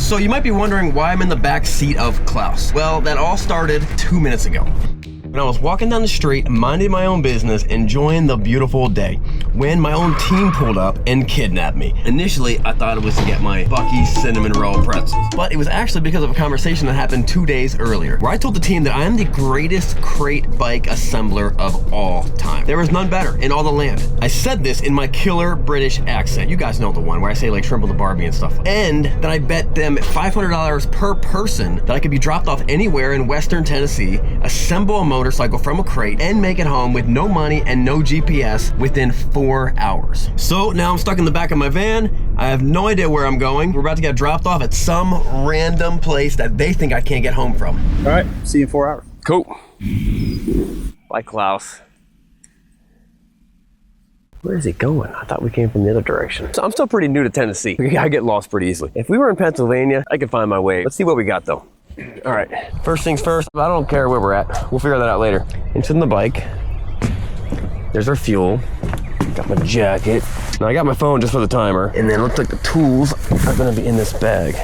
So you might be wondering why I'm in the back seat of Klaus. Well, that all started 2 minutes ago. When I was walking down the street, minding my own business, enjoying the beautiful day, when my own team pulled up and kidnapped me. Initially, I thought it was to get my Buc-ee's cinnamon roll pretzels, but it was actually because of a conversation that happened 2 days earlier, where I told the team that I am the greatest crate bike assembler of all time. There is none better in all the land. I said this in my killer British accent. You guys know the one where I say like shrimp on the Barbie and stuff. And that I bet them $500 per person that I could be dropped off anywhere in Western Tennessee, assemble a motorcycle from a crate, and make it home with no money and no GPS within 4 hours. So now I'm stuck in the back of my van. I have no idea where I'm going. We're about to get dropped off at some random place that they think I can't get home from. All right, see you in 4 hours. Cool. Bye, Klaus. Where is he going? I thought we came from the other direction. So I'm still pretty new to Tennessee. I get lost pretty easily. If we were in Pennsylvania, I could find my way. Let's see what we got though. All right, first things first, I don't care where we're at. We'll figure that out later. Into the bike. There's our fuel. Got my jacket. Now I got my phone just for the timer. And then it looks like the tools are gonna be in this bag.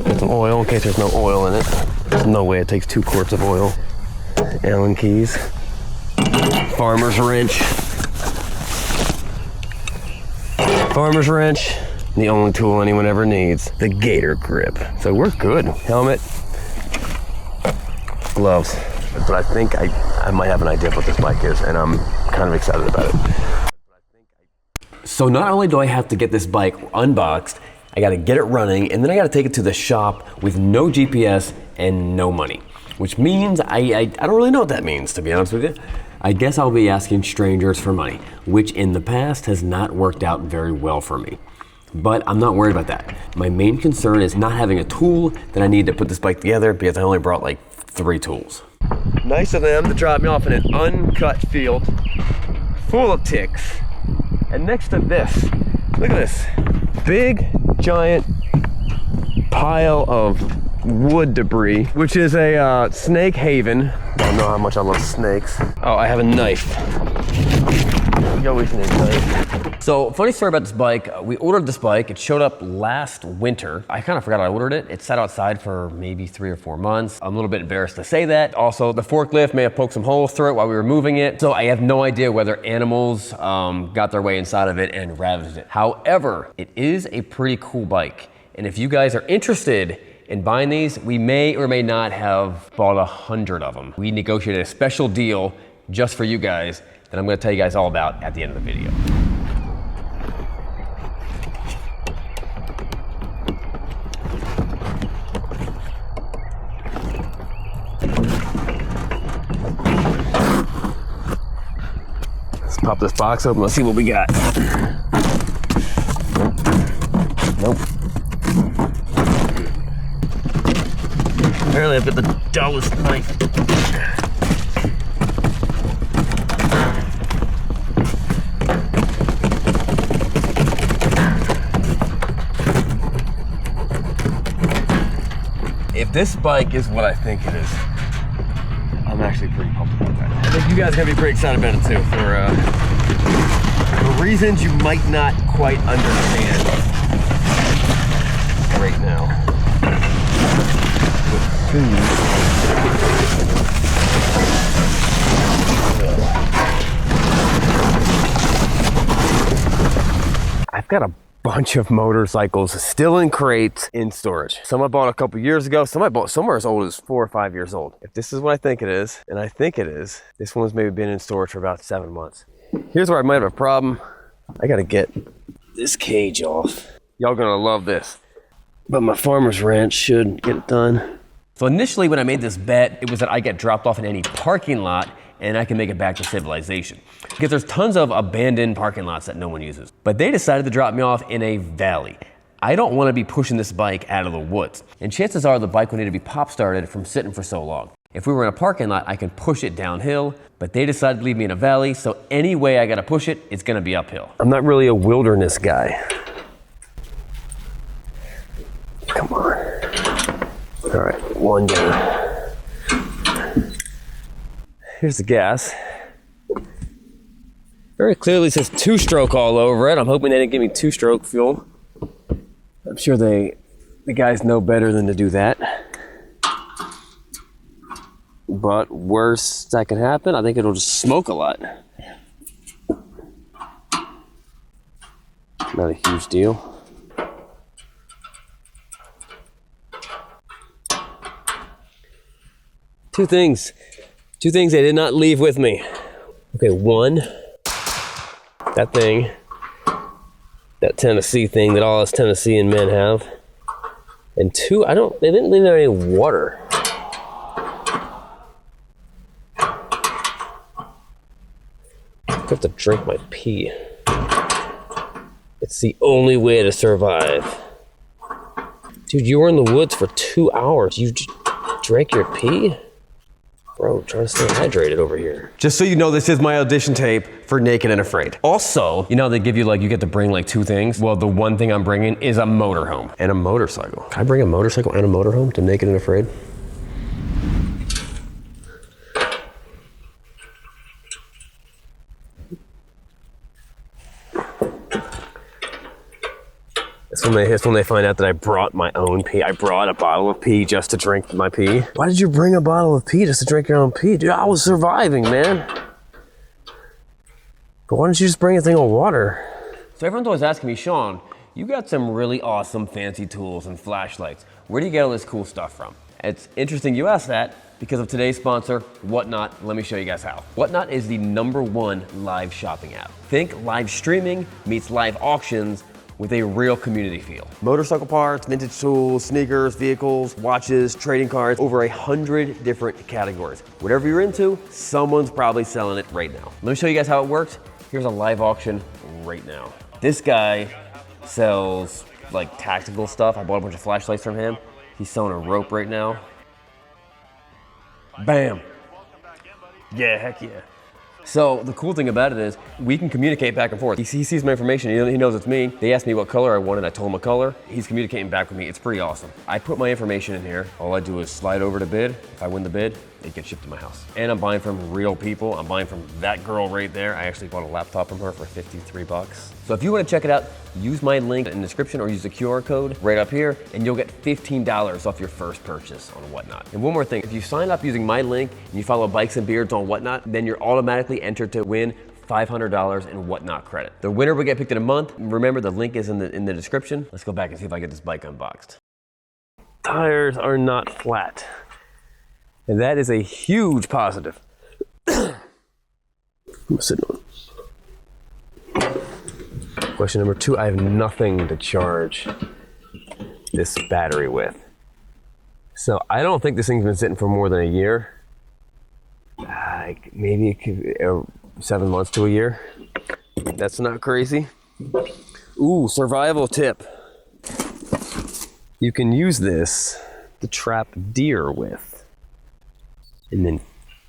Get some oil in case there's no oil in it. There's no way it takes 2 quarts of oil. Allen keys. Farmer's wrench. Farmer's wrench. The only tool anyone ever needs, the gator grip. So we're good. Helmet, gloves. But I think I might have an idea of what this bike is, and I'm kind of excited about it. So not only do I have to get this bike unboxed, I gotta get it running, and then I gotta take it to the shop with no GPS and no money. Which means, I don't really know what that means, to be honest with you. I guess I'll be asking strangers for money, which in the past has not worked out very well for me. But I'm not worried about that. My main concern is not having a tool that I need to put this bike together because I only brought like 3 tools. Nice of them to drop me off in an uncut field full of ticks. And next to this, look at this. Big, giant pile of wood debris, which is a snake haven. I don't know how much I love snakes. Oh, I have a knife. You always need a knife. So, funny story about this bike. We ordered this bike. It showed up last winter. I kind of forgot I ordered it. It sat outside for maybe 3 or 4 months. I'm a little bit embarrassed to say that. Also, the forklift may have poked some holes through it while we were moving it. So I have no idea whether animals got their way inside of it and ravaged it. However, it is a pretty cool bike. And if you guys are interested in buying these, we may or may not have bought 100 of them. We negotiated a special deal just for you guys that I'm gonna tell you guys all about at the end of the video. Let's pop this box open, let's see what we got. Nope. Apparently I've got the dullest knife. If this bike is what I think it is, I'm actually pretty pumped about that. I think you guys are gonna be pretty excited about it too, for reasons you might not quite understand right now. I've got a bunch of motorcycles still in crates in storage. Some I bought a couple years ago, some I bought somewhere as old as 4 or 5 years old. If this is what I think it is, and I think it is, this one's maybe been in storage for about 7 months. Here's where I might have a problem. I gotta get this cage off. Y'all gonna love this. But my farmer's wrench should get it done. So initially when I made this bet, it was that I get dropped off in any parking lot and I can make it back to civilization. Because there's tons of abandoned parking lots that no one uses. But they decided to drop me off in a valley. I don't want to be pushing this bike out of the woods. And chances are the bike will need to be pop started from sitting for so long. If we were in a parking lot, I can push it downhill, but they decided to leave me in a valley, so any way I gotta push it, it's gonna be uphill. I'm not really a wilderness guy. Come on. All right, one down. Here's the gas. Very clearly says 2-stroke all over it. I'm hoping they didn't give me 2-stroke fuel. I'm sure they The guys know better than to do that. But worst that can happen, I think it'll just smoke a lot. Not a huge deal. Two things they did not leave with me. Okay, one, that thing, that Tennessee thing that all us Tennessean men have. And two, they didn't leave there any water. I have to drink my pee. It's the only way to survive. Dude, you were in the woods for 2 hours. You drank your pee? Bro, trying to stay hydrated over here. Just so you know, this is my audition tape for Naked and Afraid. Also, you know they give you you get to bring 2 things? Well, the one thing I'm bringing is a motorhome and a motorcycle. Can I bring a motorcycle and a motorhome to Naked and Afraid? It's when they find out that I brought my own pee. I brought a bottle of pee just to drink my pee. Why did you bring a bottle of pee just to drink your own pee? Dude, I was surviving, man. But why don't you just bring a thing of water? So everyone's always asking me, Sean, you got some really awesome fancy tools and flashlights. Where do you get all this cool stuff from? It's interesting you ask that because of today's sponsor, Whatnot. Let me show you guys how. Whatnot is the #1 live shopping app. Think live streaming meets live auctions with a real community feel. Motorcycle parts, vintage tools, sneakers, vehicles, watches, trading cards, over 100 different categories. Whatever you're into, someone's probably selling it right now. Let me show you guys how it works. Here's a live auction right now. This guy sells tactical stuff. I bought a bunch of flashlights from him. He's selling a rope right now. Bam. Yeah, heck yeah. So the cool thing about it is we can communicate back and forth. He sees my information, he knows it's me. They asked me what color I wanted, I told him a color. He's communicating back with me, it's pretty awesome. I put my information in here. All I do is slide over to bid. If I win the bid, it gets shipped to my house. And I'm buying from real people. I'm buying from that girl right there. I actually bought a laptop from her for 53 bucks. So if you wanna check it out, use my link in the description or use the QR code right up here and you'll get $15 off your first purchase on Whatnot. And one more thing, if you sign up using my link and you follow Bikes and Beards on Whatnot, then you're automatically entered to win $500 in Whatnot credit. The winner will get picked in a month. Remember, the link is in the description. Let's go back and see if I get this bike unboxed. Tires are not flat. And that is a huge positive. I'm sitting on. Question number 2, I have nothing to charge this battery with. So I don't think this thing's been sitting for more than a year. Maybe it could, 7 months to a year. That's not crazy. Ooh, survival tip. You can use this to trap deer with and then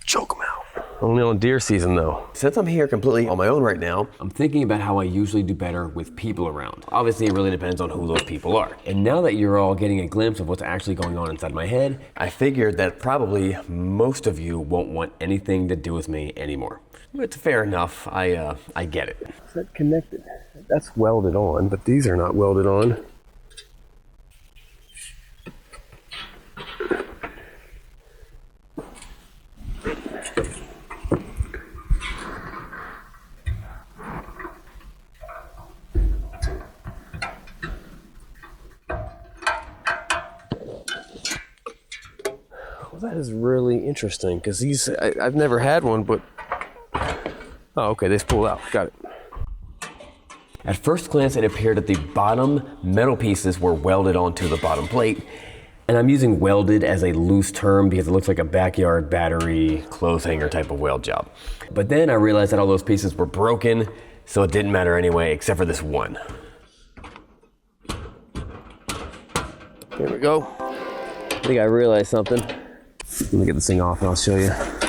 choke them out. Only on deer season though. Since I'm here completely on my own right now, I'm thinking about how I usually do better with people around. Obviously, it really depends on who those people are. And now that you're all getting a glimpse of what's actually going on inside my head, I figured that probably most of you won't want anything to do with me anymore. It's fair enough, I get it. Is that connected? That's welded on, but these are not welded on. That is really interesting because these, I've never had one, but, oh, okay, they pull out, got it. At first glance, it appeared that the bottom metal pieces were welded onto the bottom plate. And I'm using welded as a loose term because it looks like a backyard battery clothes hanger type of weld job. But then I realized that all those pieces were broken, so it didn't matter anyway, except for this one. Here we go. I think I realized something. Let me get this thing off and I'll show you. There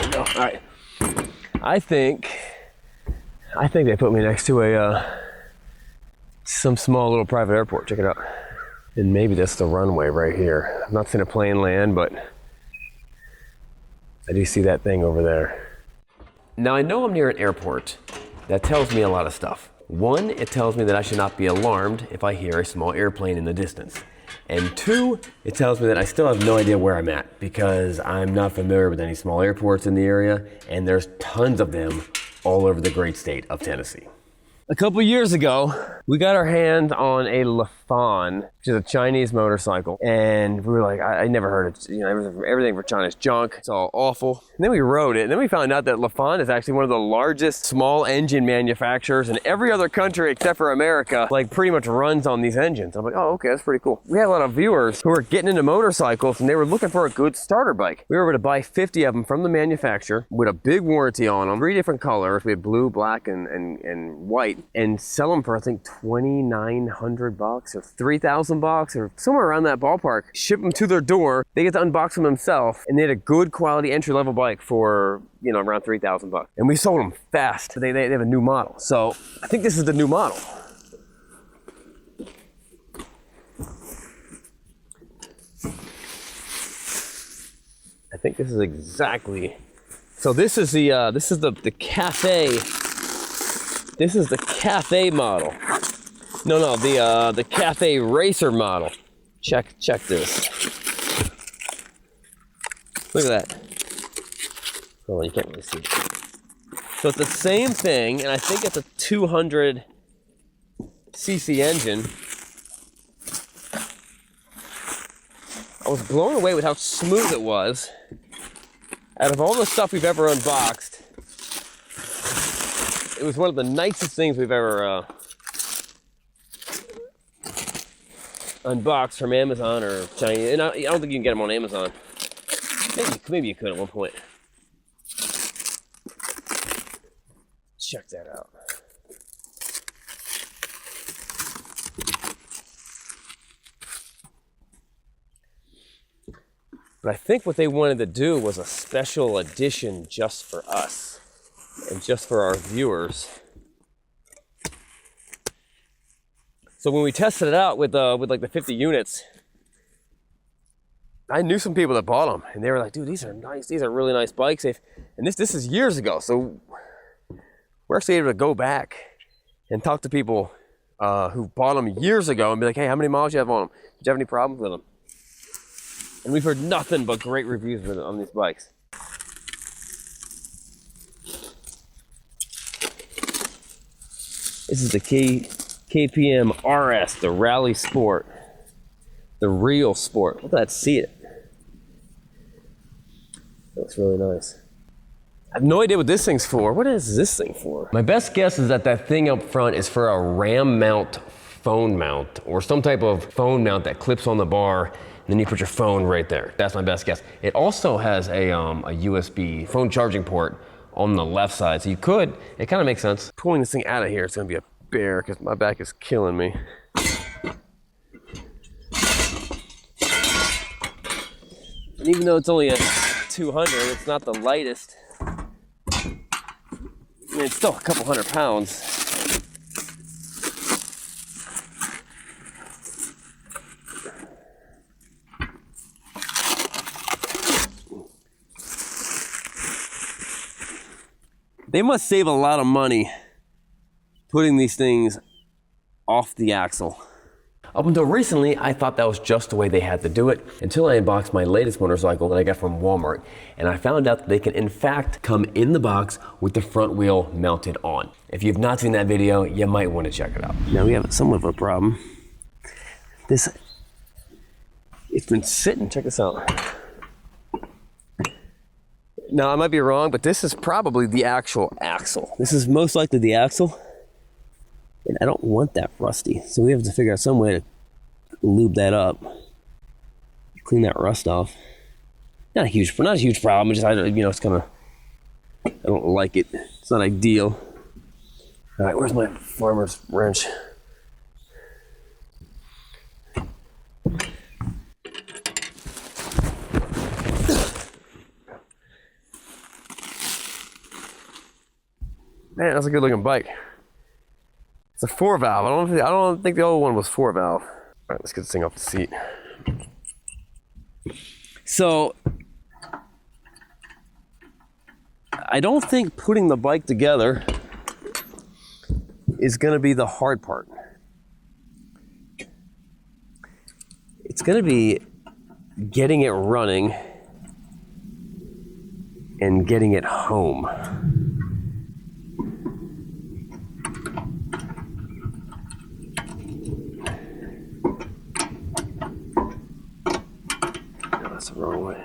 we go. All right. I think they put me next to some small little private airport. Check it out. And maybe that's the runway right here. I'm not seeing a plane land, but I do see that thing over there. Now I know I'm near an airport. That tells me a lot of stuff. One, it tells me that I should not be alarmed if I hear a small airplane in the distance. And two, it tells me that I still have no idea where I'm at because I'm not familiar with any small airports in the area, and there's tons of them all over the great state of Tennessee. A couple years ago, we got our hands on a Lafon, which is a Chinese motorcycle. And we were like, I never heard of, everything for China is junk. It's all awful. And then we rode it. And then we found out that Lafon is actually one of the largest small engine manufacturers in every other country except for America, like pretty much runs on these engines. I'm like, oh, okay, that's pretty cool. We had a lot of viewers who were getting into motorcycles and they were looking for a good starter bike. We were able to buy 50 of them from the manufacturer with a big warranty on them, 3 different colors. We had blue, black, and white. And sell them for I think $2,900 or $3,000 or somewhere around that ballpark. Ship them to their door. They get to unbox them themselves, and they had a good quality entry-level bike for around $3,000. And we sold them fast. They have a new model, so I think this is the new model. I think this is exactly. So this is the cafe. This is the cafe model. No, the cafe racer model. Check this. Look at that. Oh, you can't really see it. So it's the same thing, and I think it's a 200 cc engine. I was blown away with how smooth it was. Out of all the stuff we've ever unboxed, it was one of the nicest things we've ever unboxed from Amazon or Chinese. And I don't think you can get them on Amazon. Maybe you could at one point. Check that out. But I think what they wanted to do was a special edition just for us. And just for our viewers. So when we tested it out with like the 50 units, I knew some people that bought them, and they were like, "Dude, these are nice. These are really nice bikes." And this is years ago, so we're actually able to go back and talk to people who bought them years ago and be like, "Hey, how many miles do you have on them? Did you have any problems with them?" And we've heard nothing but great reviews on these bikes. This is the KPM RS, the Rally Sport, the real sport. Look at that seat. That looks really nice. I have no idea what this thing's for. What is this thing for? My best guess is that thing up front is for a RAM mount phone mount, or some type of phone mount that clips on the bar, and then you put your phone right there. That's my best guess. It also has a USB phone charging port on the left side, so it kind of makes sense. Pulling this thing out of here, it's gonna be a bear because my back is killing me. And even though it's only a 200, it's not the lightest. I mean, it's still a couple 100 pounds. They must save a lot of money putting these things off the axle. Up until recently, I thought that was just the way they had to do it until I unboxed my latest motorcycle that I got from Walmart. And I found out that they can in fact come in the box with the front wheel mounted on. If you've not seen that video, you might want to check it out. Now we have somewhat of a problem. It's been sitting, check this out. Now, I might be wrong, but this is probably the actual axle. This is most likely the axle, and I don't want that rusty. So we have to figure out some way to lube that up, clean that rust off. Not a huge problem. Just it's kind of, I don't like it. It's not ideal. All right, where's my farmer's wrench? Man, that's a good looking bike. It's a 4-valve. I don't think the old one was 4-valve. All right, let's get this thing off the seat. So I don't think putting the bike together is gonna be the hard part. It's gonna be getting it running and getting it home. No, that's the wrong way.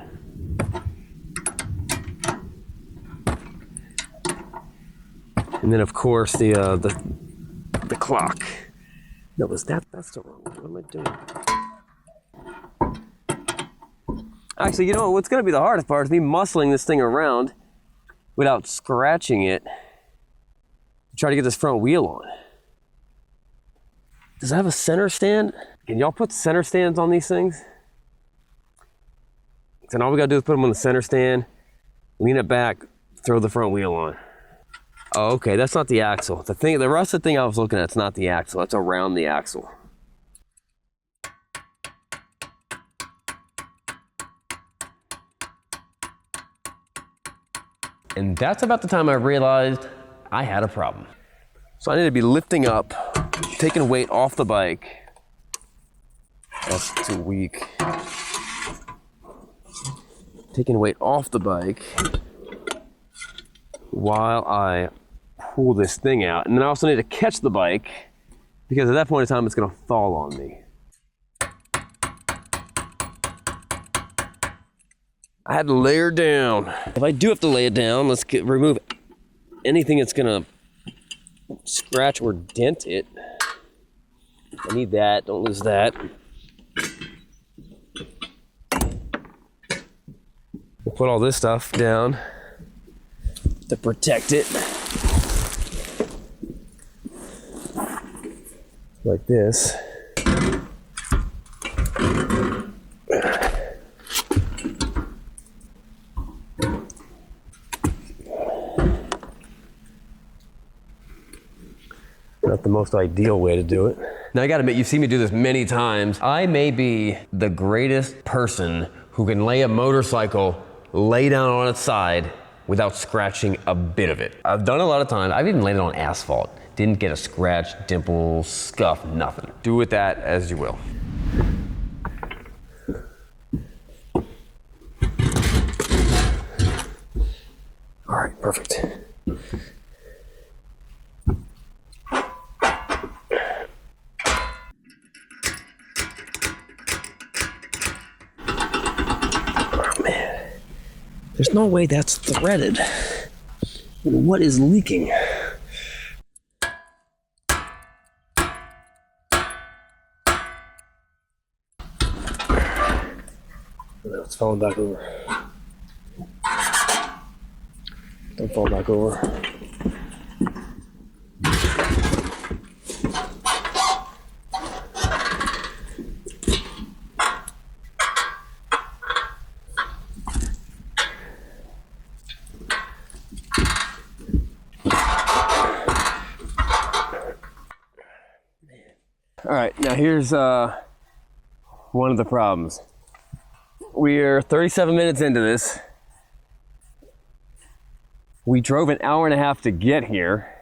And then of course the clock. No, that's the wrong one. What am I doing? Actually, you know what's gonna be the hardest part is me muscling this thing around without scratching it. Try to get this front wheel on. Does it have a center stand? Can y'all put center stands on these things? Then all we gotta do is put them on the center stand, lean it back, throw the front wheel on. Oh, okay, that's not the axle. The rusted thing I was looking at, it's not the axle, it's around the axle. And that's about the time I realized I had a problem. So I need to be lifting up, taking weight off the bike. That's too weak. Taking weight off the bike while I pull this thing out. And then I also need to catch the bike because at that point in time it's gonna fall on me. I had to lay her down. If I do have to lay it down, let's remove anything that's gonna scratch or dent it. I need that, don't lose that. We'll put all this stuff down to protect it. Like this. Not the most ideal way to do it. Now I gotta admit, you've seen me do this many times. I may be the greatest person who can lay a motorcycle lay down on its side without scratching a bit of it. I've done it a lot of times. I've even laid it on asphalt. Didn't get a scratch, dimple, scuff, nothing. Do with that as you will. All right, perfect. There's no way that's threaded. What is leaking? It's falling back over. Don't fall back over. All right, now here's one of the problems. We're 37 minutes into this. We drove an hour and a half to get here.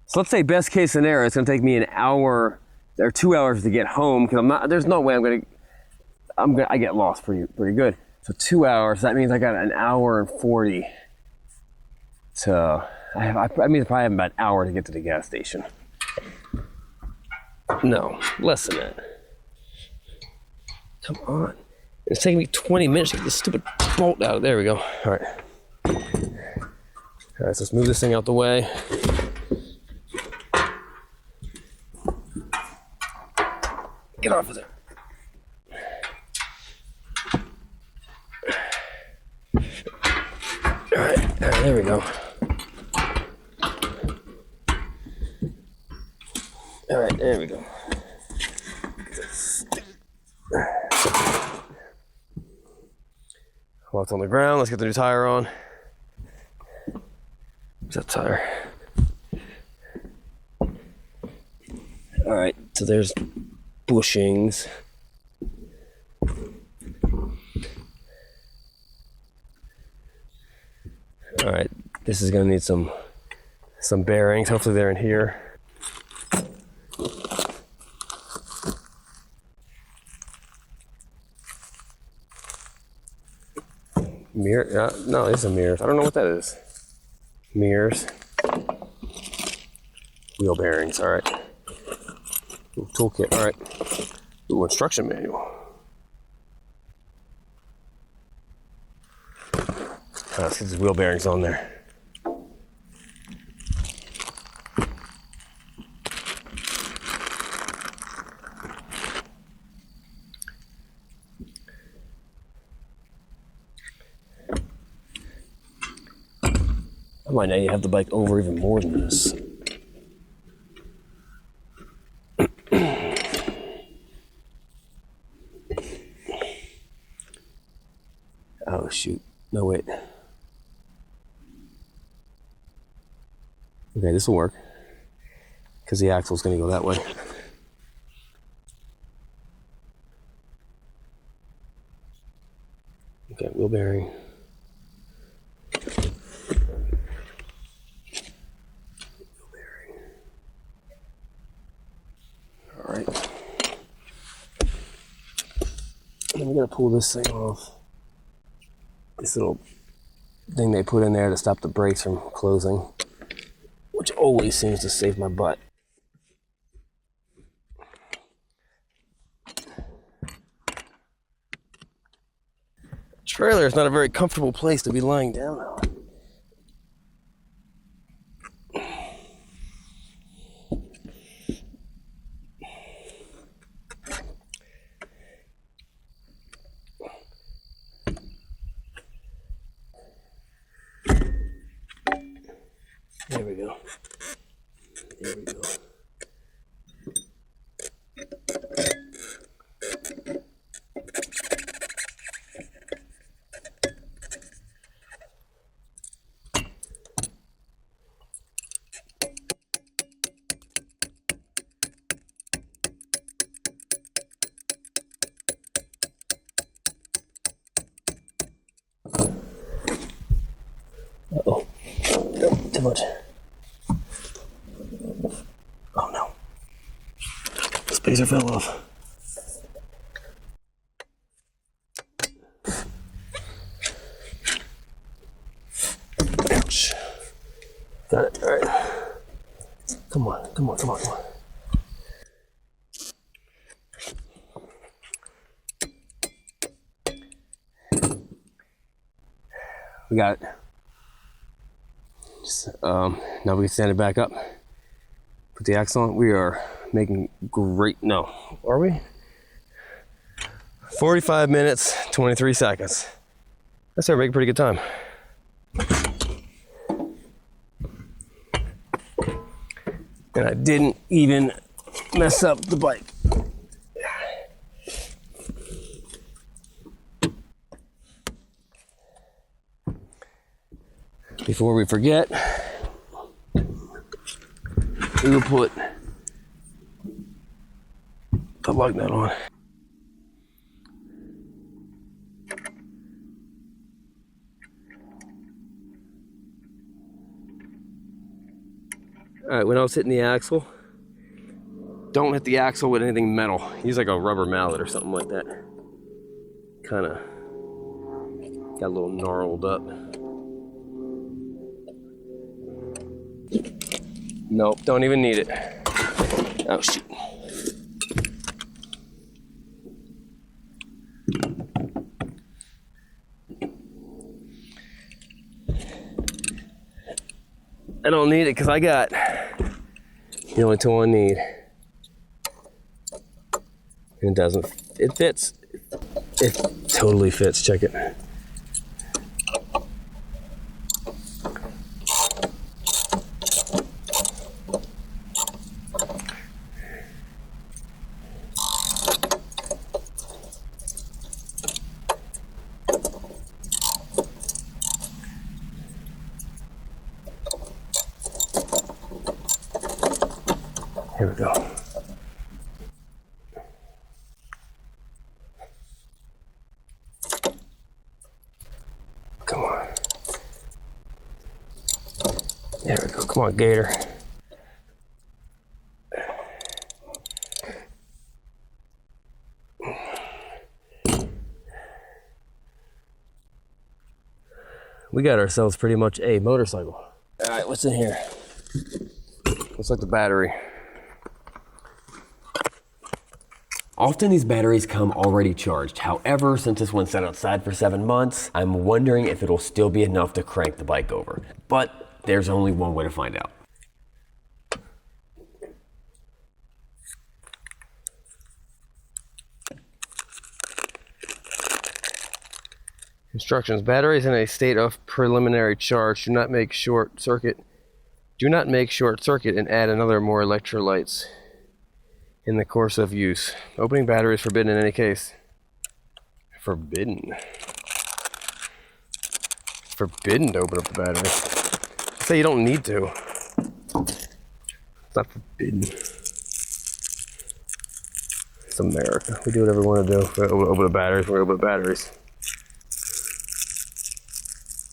So let's say best case scenario, it's gonna take me an hour or 2 hours to get home because there's no way I get lost pretty good. So 2 hours, that means I got an hour and 40 to, I probably have about an hour to get to the gas station. No, less than that. Come on. It's taking me 20 minutes to get this stupid bolt out. There we go. All right. All right, so let's move this thing out the way. Get off of there. All right, there we go. All right, there we go. While it's on the ground, let's get the new tire on. Where's that tire? All right, so there's bushings. All This is gonna need some bearings. Hopefully they're in here. Mirror? No, it's a mirror. I don't know what that is. Mirrors. Wheel bearings. All right. Ooh, toolkit. All right. Ooh, instruction manual. Let's get these wheel bearings on there. I might need to have the bike over even more than this. Oh shoot, no wait. Okay, this will work, because the axle's gonna go that way. Okay, wheel bearing. Wheel bearing. All right. Then we gotta pull this thing off. This little thing they put in there to stop the brakes from closing, which always seems to save my butt. Trailer is not a very comfortable place to be lying down on. There we go. There we go. Uh-oh. Nope, too much. Oh no. The spacer fell off. Ouch. Got it. All right. Come on, come on, come on, come on. We got it. Just, now we can stand it back up. Put the axle on. We are making great. No, are we? 45 minutes, 23 seconds. That's our making pretty good time. And I didn't even mess up the bike. Before we forget, we will put the lug nut on. All right, when I was hitting the axle, don't hit the axle with anything metal. Use like a rubber mallet or something like that. Kind of got a little gnarled up. Nope, don't even need it. Oh shoot. I don't need it because I got the only tool I need. And it doesn't. It fits. It totally fits. Check it. Here we go. Come on. There we go. Come on, Gator. We got ourselves pretty much a motorcycle. All right, what's in here? Looks like the battery. Often these batteries come already charged. However, since this one sat outside for 7 months, I'm wondering if it'll still be enough to crank the bike over. But there's only one way to find out. Instructions. Batteries in a state of preliminary charge. Do not make short circuit. Do not make short circuit and add another more electrolytes in the course of use. Opening battery is forbidden in any case. Forbidden. Forbidden to open up the battery. Say you don't need to. It's not forbidden. It's America. We do whatever we want to do. We're open the batteries. We're open the batteries.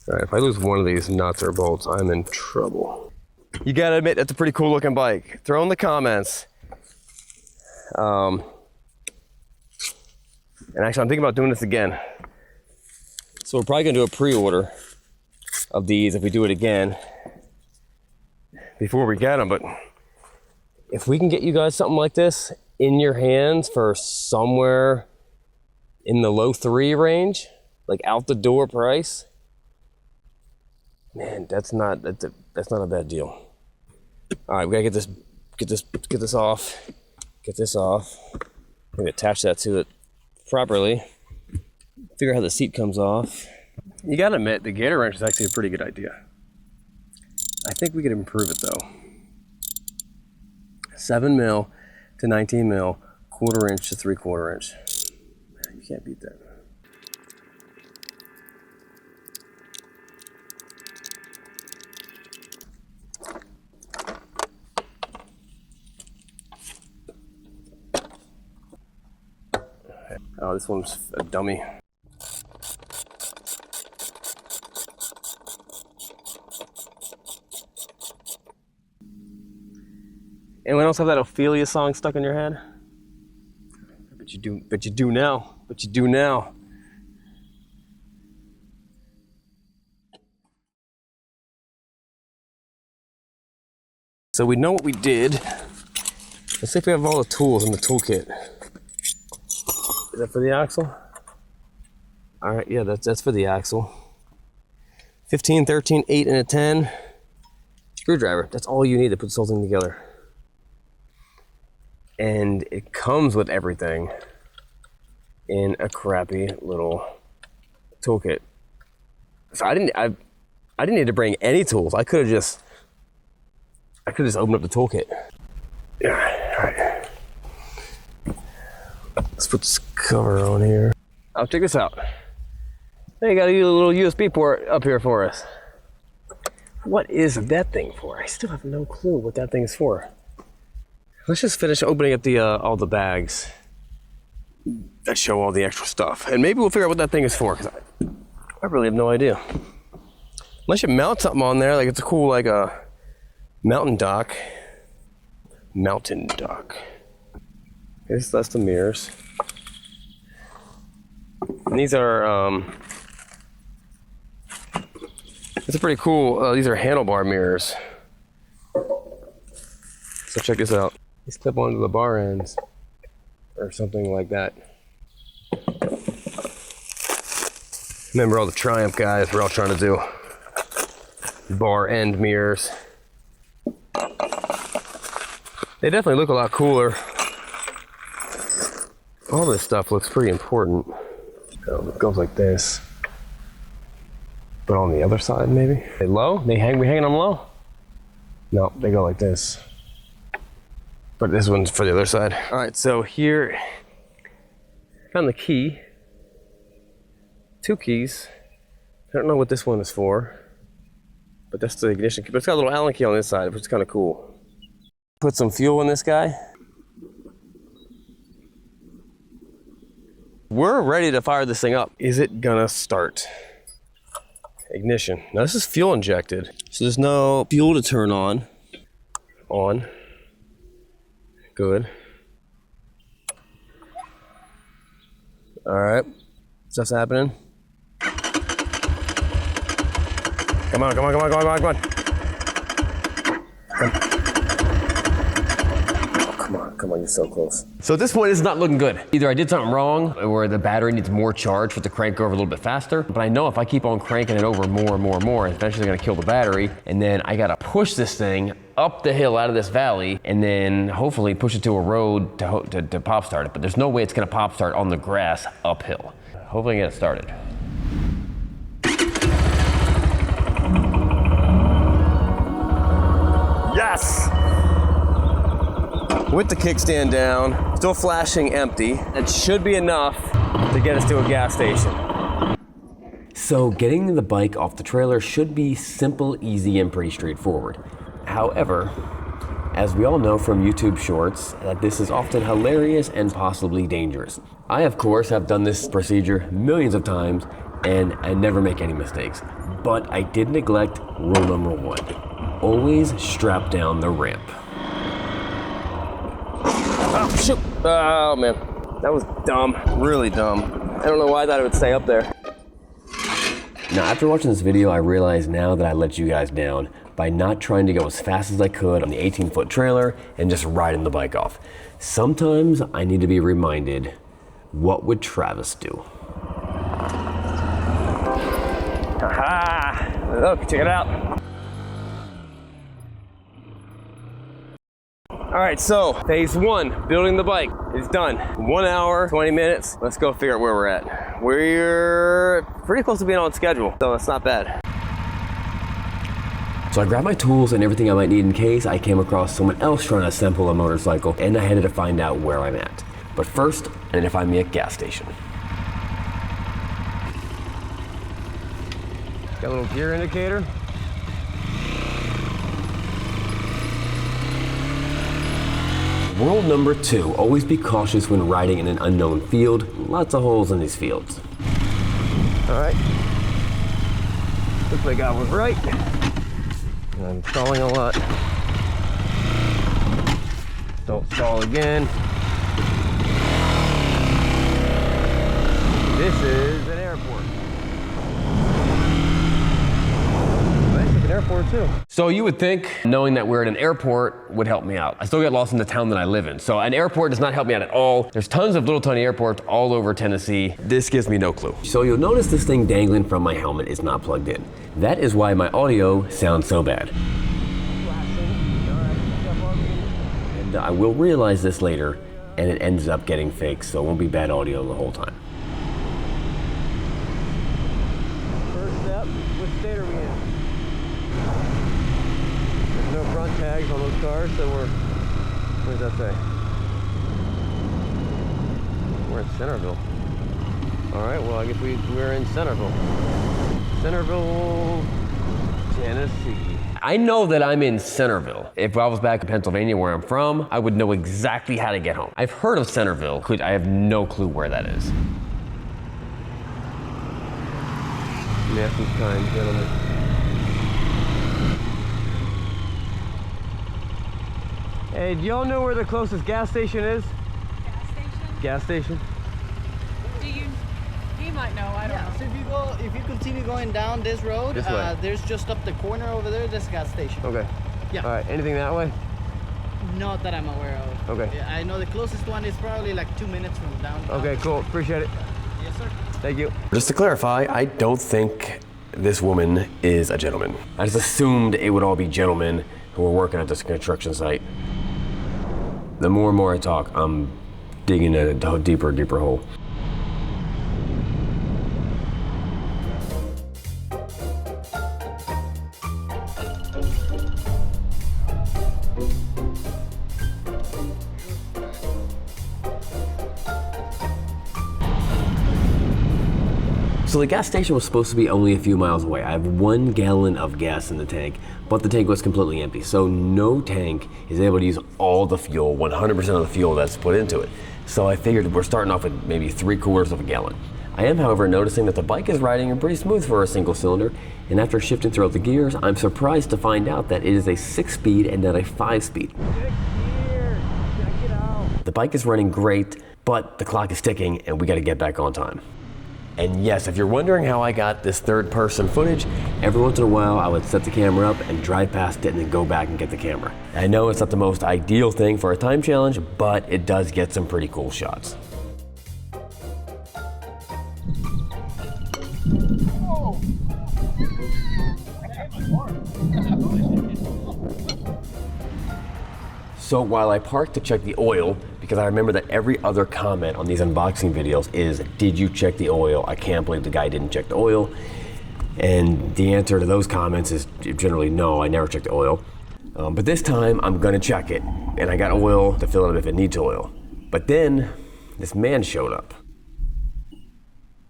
All right, if I lose one of these nuts or bolts, I'm in trouble. You gotta admit, that's a pretty cool looking bike. Throw in the comments. And actually, I'm thinking about doing this again. So we're probably gonna do a pre-order of these if we do it again before we get them. But if we can get you guys something like this in your hands for somewhere in the low 3 range, like out the door price, man, that's not a bad deal. All right, we gotta get this off. Get this off. I'm gonna attach that to it properly. Figure out how the seat comes off. You gotta admit, the gator wrench is actually a pretty good idea. I think we could improve it though. 7 mil to 19 mil, 1/4 inch to 3/4 inch. Man, you can't beat that. Oh, this one's a dummy. Anyone else have that Ophelia song stuck in your head? But you do now. But you do now. So we know what we did. Let's see if we have all the tools in the toolkit. Is that for the axle? All right, yeah, that's for the axle. 15, 13, 8, and a 10. Screwdriver, that's all you need to put this whole thing together. And it comes with everything in a crappy little toolkit. So I didn't need to bring any tools. I could have just opened up the toolkit. Yeah, all right. Let's put this cover on here. I'll check this out. Hey, you got a little USB port up here for us. What is that thing for? I still have no clue what that thing is for. Let's just finish opening up the all the bags that show all the extra stuff, and maybe we'll figure out what that thing is for. Cause I really have no idea. Unless you mount something on there, like it's a cool like a mountain dock. Mountain dock. That's the mirrors. And these are, it's a pretty cool, these are handlebar mirrors. So check this out. These clip onto the bar ends or something like that. Remember all the Triumph guys were all trying to do bar end mirrors. They definitely look a lot cooler. All this stuff looks pretty important. It goes like this. But on the other side, maybe? They low? We hanging them low? No, they go like this. But this one's for the other side. All right, so here, found the key. 2 keys. I don't know what this one is for, but that's the ignition key. But it's got a little Allen key on this side, which is kind of cool. Put some fuel in this guy. We're ready to fire this thing up. Is it gonna start? ignition. Now this is fuel injected, so there's no fuel to turn on. On. Good. All right, stuff's happening. Come on, come on, come on, come on, come on, come on. Come on, you're so close. So at this point, it's not looking good. Either I did something wrong or the battery needs more charge for it to crank over a little bit faster. But I know if I keep on cranking it over more and more and more, it's eventually gonna kill the battery. And then I gotta push this thing up the hill out of this valley and then hopefully push it to a road to pop start it. But there's no way it's gonna pop start on the grass uphill. Hopefully I get it started. Yes! With the kickstand down, still flashing empty. It should be enough to get us to a gas station. So getting the bike off the trailer should be simple, easy, and pretty straightforward. However, as we all know from YouTube shorts, that this is often hilarious and possibly dangerous. I, of course, have done this procedure millions of times, and I never make any mistakes. But I did neglect rule number 1. Always strap down the ramp. Oh, shoot. Oh, man. That was dumb. Really dumb. I don't know why I thought it would stay up there. Now, after watching this video, I realize now that I let you guys down by not trying to go as fast as I could on the 18-foot trailer and just riding the bike off. Sometimes I need to be reminded, what would Travis do? Aha! Look, check it out. All right, so phase 1, building the bike, is done. 1 hour, 20 minutes. Let's go figure out where we're at. We're pretty close to being on schedule, so it's not bad. So I grabbed my tools and everything I might need in case I came across someone else trying to assemble a motorcycle, and I headed to find out where I'm at. But first, I need to find me a gas station. Got a little gear indicator. Rule number 2, always be cautious when riding in an unknown field. Lots of holes in these fields. All right. Looks like I was right. I'm stalling a lot. Don't stall again. This is an airport. Nice, like an airport too. So you would think knowing that we're at an airport would help me out. I still get lost in the town that I live in. So an airport does not help me out at all. There's tons of little tiny airports all over Tennessee. This gives me no clue. So you'll notice this thing dangling from my helmet is not plugged in. That is why my audio sounds so bad. And I will realize this later, and it ends up getting fake, so it won't be bad audio the whole time. First step, what state are we in? There's no front tags on those cars, so what does that say? We're in Centerville. All right, well, I guess we're in Centerville. Centerville, Tennessee. I know that I'm in Centerville. If I was back in Pennsylvania where I'm from, I would know exactly how to get home. I've heard of Centerville, I have no clue where that is. Yes, kind gentlemen. Hey, do y'all know where the closest gas station is? Gas station? Gas station? Do you? He might know. I don't know. So if you continue going down this road, This way. there's just up the corner over there. There's a gas station. Okay. Yeah. All right. Anything that way? Not that I'm aware of. Okay. Yeah, I know the closest one is probably like 2 minutes from downtown. Okay. Cool. Appreciate it. Yes, sir. Thank you. Just to clarify, I don't think this woman is a gentleman. I just assumed it would all be gentlemen who were working at this construction site. The more and more I talk, I'm digging a deeper and deeper hole. So the gas station was supposed to be only a few miles away. I have 1 gallon of gas in the tank, but the tank was completely empty. So no tank is able to use all the fuel, 100% of the fuel that's put into it. So I figured we're starting off with maybe 3/4 of a gallon. I am, however, noticing that the bike is riding pretty smooth for a single cylinder, and after shifting throughout the gears, I'm surprised to find out that it is a 6-speed and not a 5-speed. The bike is running great, but the clock is ticking and we gotta get back on time. And yes, if you're wondering how I got this third-person footage, every once in a while I would set the camera up and drive past it and then go back and get the camera. I know it's not the most ideal thing for a time challenge, but it does get some pretty cool shots. So while I parked to check the oil, because I remember that every other comment on these unboxing videos is, did you check the oil? I can't believe the guy didn't check the oil. And the answer to those comments is generally no, I never check the oil. But this time I'm gonna check it. And I got oil to fill it up if it needs oil. But then this man showed up.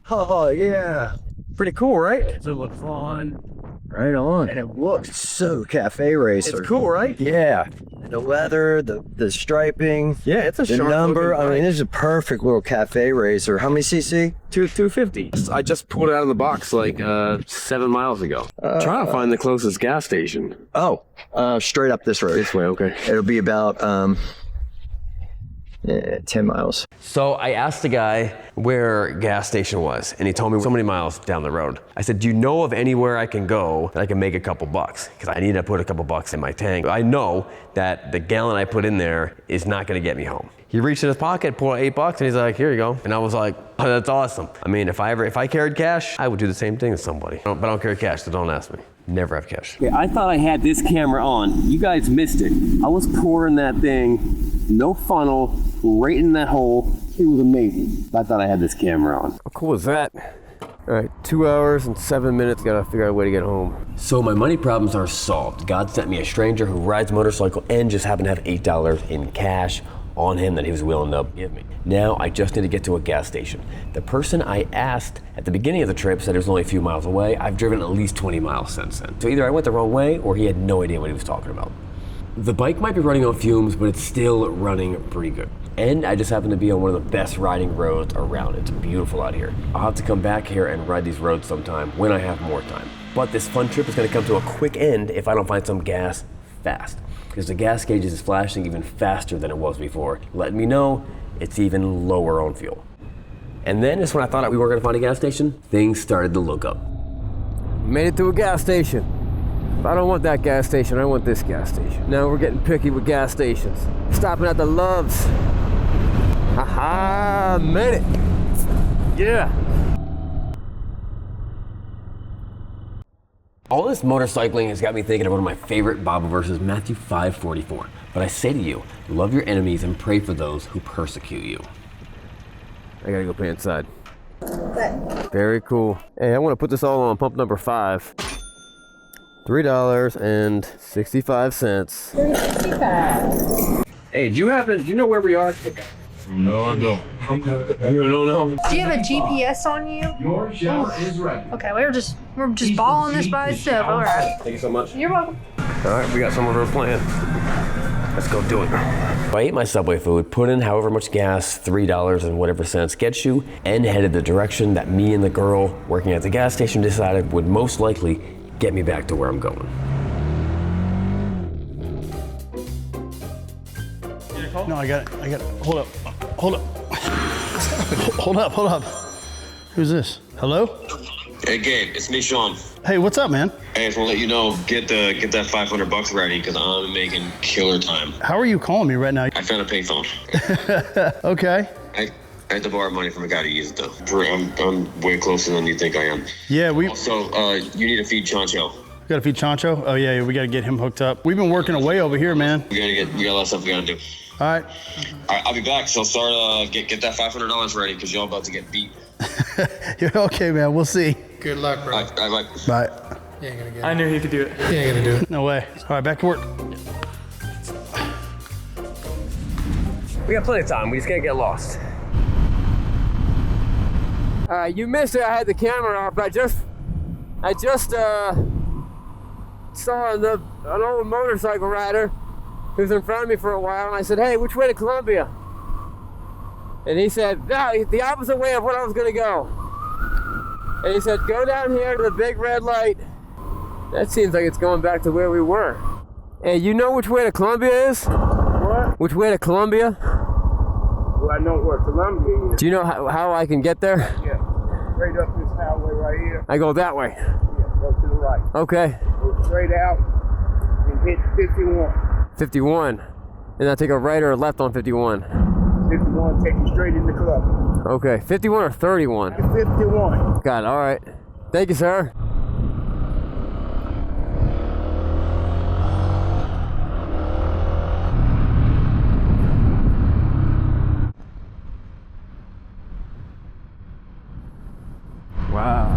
Oh yeah, Pretty cool, right? it looks fun. Right on. And it looks so cafe racer. It's cool, right? Yeah, the leather, the striping, Yeah, it's a the sharp number. looking I mean, bike. this is a perfect little cafe racer. How many cc? 250. I just pulled it out of the box like 7 miles ago. Trying to find the closest gas station. Oh, straight up this road. This way, okay. It'll be about 10 miles. So I asked the guy where gas station was, and he told me so many miles down the road. I said, do you know of anywhere I can go that I can make a couple bucks? Because I need to put a couple bucks in my tank. I know that the gallon I put in there is not gonna get me home. He reached in his pocket, pulled out $8, and he's like, here you go. And I was like, oh, that's awesome. I mean, if I carried cash, I would do the same thing as somebody. But I don't carry cash, so don't ask me. Never have cash. Okay, I thought I had this camera on. You guys missed it. I was pouring that thing, no funnel, right in that hole. It was amazing. I thought I had this camera on. How cool is that? All right, 2 hours and 7 minutes. Gotta figure out a way to get home. So my money problems are solved. God sent me a stranger who rides a motorcycle and just happened to have $8 in cash on him that he was willing to give me. Now I just need to get to a gas station. The person I asked at the beginning of the trip said it was only a few miles away. I've driven at least 20 miles since then. So either I went the wrong way or he had no idea what he was talking about. The bike might be running on fumes, but it's still running pretty good. And I just happen to be on one of the best riding roads around. It's beautiful out here. I'll have to come back here and ride these roads sometime when I have more time. But this fun trip is gonna come to a quick end if I don't find some gas fast. Because the gas gauge is flashing even faster than it was before, letting me know it's even lower on fuel. And then just when I thought we were gonna find a gas station, things started to look up. Made it to a gas station. I don't want that gas station, I want this gas station. Now we're getting picky with gas stations. Stopping at the Loves. Haha, made it. Yeah. All this motorcycling has got me thinking of one of my favorite Bible verses, Matthew 5:44. But I say to you, love your enemies and pray for those who persecute you. I gotta go play inside. Very cool. Hey, I want to put this all on pump number 5. $3.65. Hey, do you know where we are? No, I don't. You don't know? Do you have a GPS on you? Your shower is ready. Okay, we're just balling this by itself. All right. Thank you so much. You're welcome. All right, we got some of our plan. Let's go do it. I ate my Subway food, put in however much gas, $3 and whatever cents gets you, and headed the direction that me and the girl working at the gas station decided would most likely get me back to where I'm going. No, I got it. Hold up. Hold up. Who's this? Hello? Hey Gabe, it's me, Sean. Hey, what's up, man? Hey, I just want to let you know, get that $500 ready because I'm making killer time. How are you calling me right now? I found a payphone. Okay. I had to borrow money from a guy to use it though. I'm way closer than you think I am. Yeah, we Also, you need to feed Chancho. gotta feed Chancho. Oh yeah, we gotta get him hooked up. We've been working away over here, man. We got a lot of stuff we gotta do. All right. All right, I'll be back. So start get that $500 ready because y'all about to get beat. You're okay, man. We'll see. Good luck, bro. All right. Bye. You ain't gonna get it. I knew he could do it. You ain't gonna do it. No way. All right, back to work. We got plenty of time, we just can't get lost. All right, you missed it, I had the camera off, but I just saw an old motorcycle rider who's in front of me for a while, and I said, hey, which way to Columbia? And he said, no, the opposite way of where I was gonna go. And he said, go down here to the big red light. That seems like it's going back to where we were. Hey, you know which way to Columbia is? What? Which way to Columbia? Well, I know where Columbia is. Do you know how I can get there? Yeah. Straight up this highway right here. I go that way. Yeah, go to the right. Okay. Go straight out and hit 51. 51. And I take a right or a left on 51. 51 take you straight into Columbia. Okay. 51 or 31? 51. Got it. All right. Thank you, sir. Wow.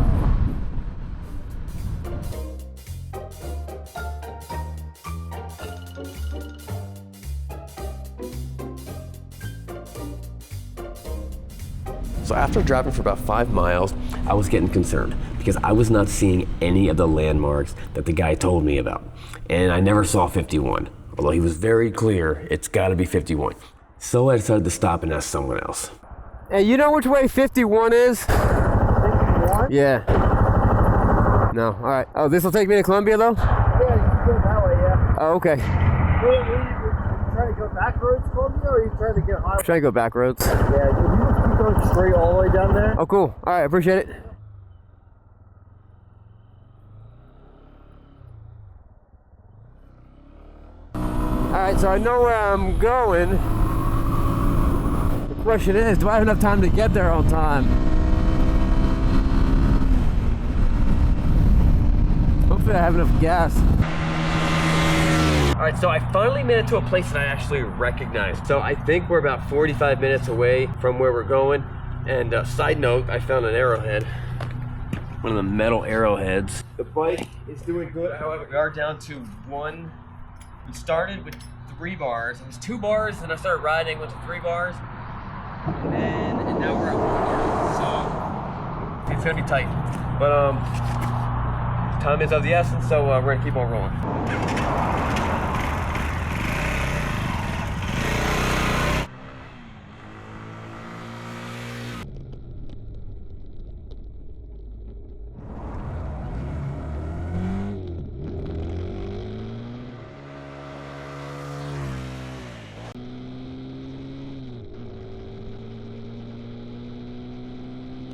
So after driving for about 5 miles, I was getting concerned because I was not seeing any of the landmarks that the guy told me about. And I never saw 51, although he was very clear it's gotta be 51. So I decided to stop and ask someone else. Hey, you know which way 51 is? 51? Yeah. No. All right. Oh, this will take me to Columbia, though? Yeah, you can go that way, yeah. Oh, okay. Are you trying to go back roads, Columbia, or are you trying to get highway? I'm trying to go back roads. Yeah, you just keep going straight all the way down there. Oh, cool. All right. Appreciate it. All right. So I know where I'm going. The question is, do I have enough time to get there on time? Hopefully I have enough gas. All right, so I finally made it to a place that I actually recognize. So I think we're about 45 minutes away from where we're going. And side note, I found an arrowhead. One of the metal arrowheads. The bike is doing good, however, we are down to one. We started with 3 bars. It was 2 bars, and I started riding, went to 3 bars. And now we're at 1 bar. So it's gonna be tight. But time is of the essence, so we're gonna keep on rolling.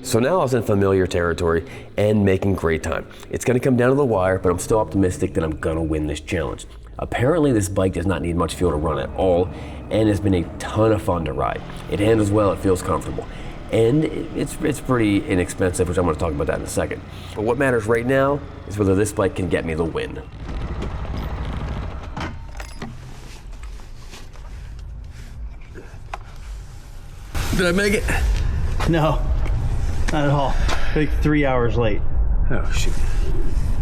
So now I was in familiar territory and making great time. It's gonna come down to the wire, but I'm still optimistic that I'm gonna win this challenge. Apparently this bike does not need much fuel to run at all, and has been a ton of fun to ride. It handles well, it feels comfortable. And it's pretty inexpensive, which I'm gonna talk about that in a second. But what matters right now is whether this bike can get me the win. Did I make it? No, not at all. Like 3 hours late. Oh, shoot.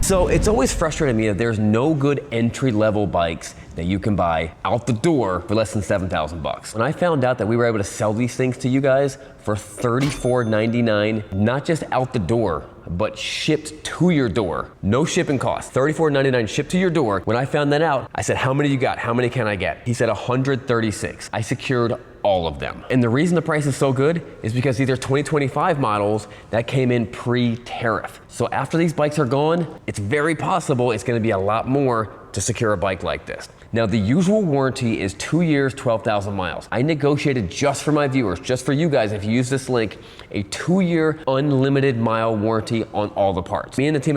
So it's always frustrated me that there's no good entry-level bikes that you can buy out the door for less than 7,000 bucks. When I found out that we were able to sell these things to you guys for $34.99, not just out the door, but shipped to your door. No shipping cost, $34.99 shipped to your door. When I found that out, I said, how many you got? How many can I get? He said 136. I secured all of them. And the reason the price is so good is because these are 2025 models that came in pre-tariff. So after these bikes are gone, it's very possible it's gonna be a lot more to secure a bike like this. Now the usual warranty is 2 years, 12,000 miles. I negotiated just for my viewers, just for you guys, if you use this link, a 2-year unlimited mile warranty on all the parts. Me and the team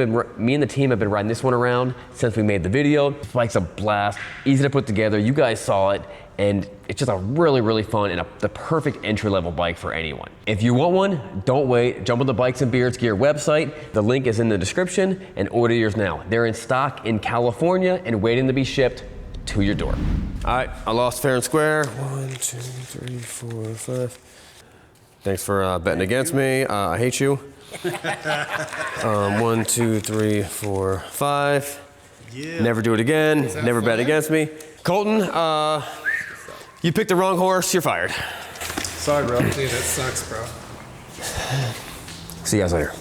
have been riding this one around since we made the video. This bike's a blast, easy to put together. You guys saw it. And it's just a really, really fun and the perfect entry-level bike for anyone. If you want one, don't wait. Jump on the Bikes and Beards Gear website. The link is in the description and order yours now. They're in stock in California and waiting to be shipped to your door. All right, I lost fair and square. 1, 2, 3, 4, 5. Thanks for betting against me. I hate you. 1, 2, 3, 4, 5. Yeah. Never do it again. Never bet against me. Colton, you picked the wrong horse, you're fired. Sorry, bro. Dude, that sucks, bro. See you guys later.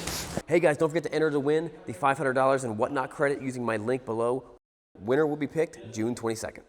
Hey guys, don't forget to enter to win the $500 and whatnot credit using my link below. Winner will be picked June 22nd.